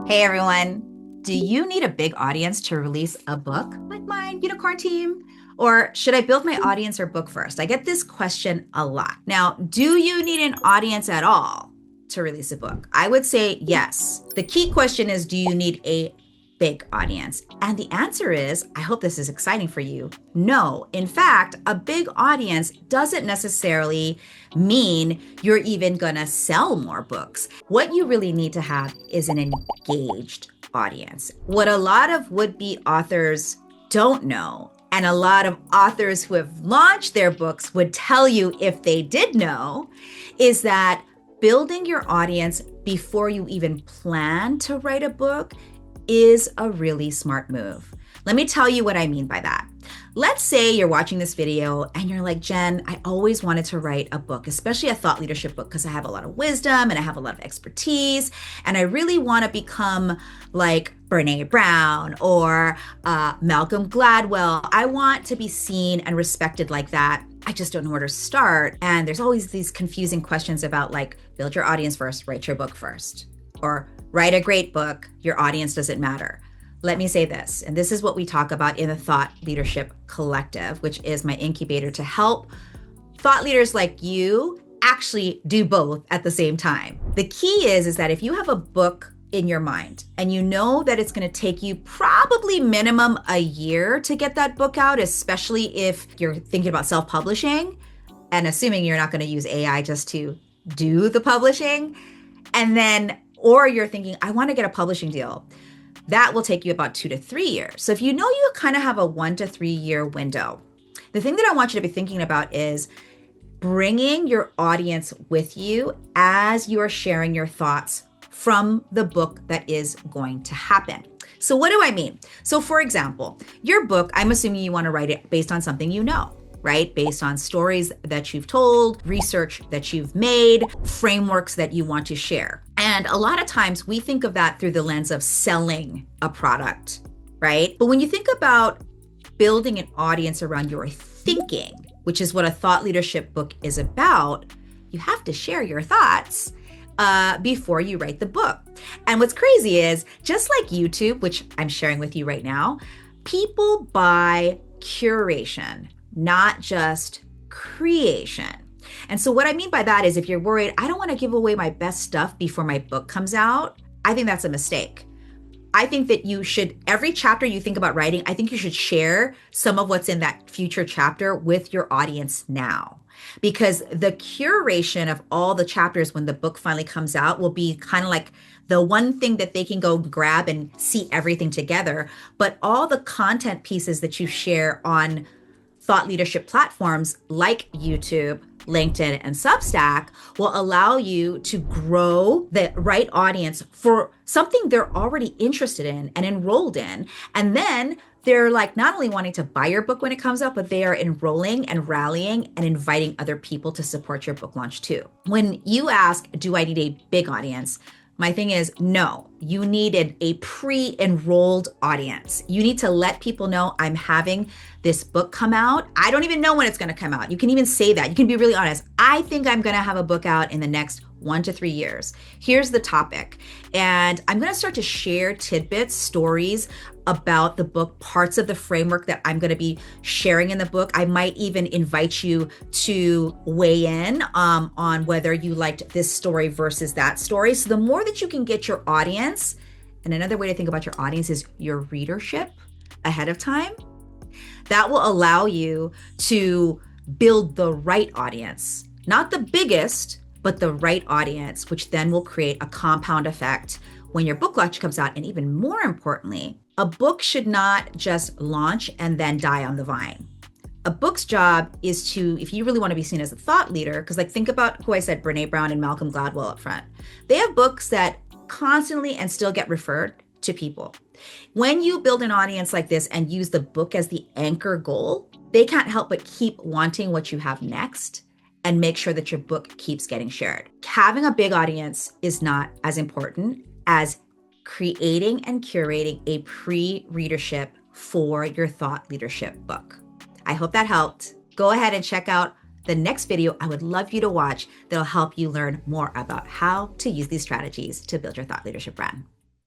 Hey everyone, do you need a big audience to release a book like mine, Unicorn Team? Or should I build my audience or book first? I get this question a lot. Now, do you need an audience at all to release a book? I would say yes. The key question is, do you need a big audience? And the answer is, I hope this is exciting for you. No. In fact, a big audience doesn't necessarily mean you're even gonna sell more books. What you really need to have is an engaged audience. What a lot of would-be authors don't know, and a lot of authors who have launched their books would tell you if they did know, is that building your audience before you even plan to write a book is a really smart move. Let me tell you what I mean by that. Let's say you're watching this video and you're like, Jen, I always wanted to write a book, especially a thought leadership book, because I have a lot of wisdom and I have a lot of expertise. And I really want to become like Brene Brown or Malcolm Gladwell. I want to be seen and respected like that. I just don't know where to start. And there's always these confusing questions about like, build your audience first, write your book first. Or write a great book, your audience doesn't matter. Let me say this, and this is what we talk about in the Thought Leadership Collective, which is my incubator to help thought leaders like you actually do both at the same time. The key is that if you have a book in your mind and you know that it's going to take you probably minimum a year to get that book out, especially if you're thinking about self-publishing and assuming you're not going to use AI just to do the publishing, and then or you're thinking, I want to get a publishing deal. That will take you about 2 to 3 years. So if you know you kind of have a 1 to 3 year window, the thing that I want you to be thinking about is bringing your audience with you as you are sharing your thoughts from the book that is going to happen. So what do I mean? So for example, your book, I'm assuming you want to write it based on something you know, right? Based on stories that you've told, research that you've made, frameworks that you want to share. And a lot of times we think of that through the lens of selling a product, right? But when you think about building an audience around your thinking, which is what a thought leadership book is about, you have to share your thoughts before you write the book. And what's crazy is, just like YouTube, which I'm sharing with you right now, people buy curation, not just creation. And so what I mean by that is, if you're worried, I don't want to give away my best stuff before my book comes out, I think that's a mistake. I think that you should, every chapter you think about writing, I think you should share some of what's in that future chapter with your audience now. Because the curation of all the chapters when the book finally comes out will be kind of like the one thing that they can go grab and see everything together. But all the content pieces that you share on thought leadership platforms like YouTube, LinkedIn, and Substack will allow you to grow the right audience for something they're already interested in and enrolled in. And then they're like not only wanting to buy your book when it comes out, but they are enrolling and rallying and inviting other people to support your book launch too. When you ask, do I need a big audience? My thing is, no, you needed a pre-enrolled audience. You need to let people know, I'm having this book come out. I don't even know when it's going to come out. You can even say that. You can be really honest. I think I'm going to have a book out in the next 1 to 3 years. Here's the topic. And I'm going to start to share tidbits, stories about the book, parts of the framework that I'm going to be sharing in the book. I might even invite you to weigh in on whether you liked this story versus that story. So the more that you can get your audience, and another way to think about your audience is your readership ahead of time, that will allow you to build the right audience, not the biggest, but the right audience, which then will create a compound effect when your book launch comes out. And even more importantly, a book should not just launch and then die on the vine. A book's job is to, if you really want to be seen as a thought leader, because like think about who I said, Brene Brown and Malcolm Gladwell up front. They have books that constantly and still get referred to people. When you build an audience like this and use the book as the anchor goal, they can't help but keep wanting what you have next and make sure that your book keeps getting shared. Having a big audience is not as important as creating and curating a pre-readership for your thought leadership book. I hope that helped. Go ahead and check out the next video I would love you to watch that'll help you learn more about how to use these strategies to build your thought leadership brand.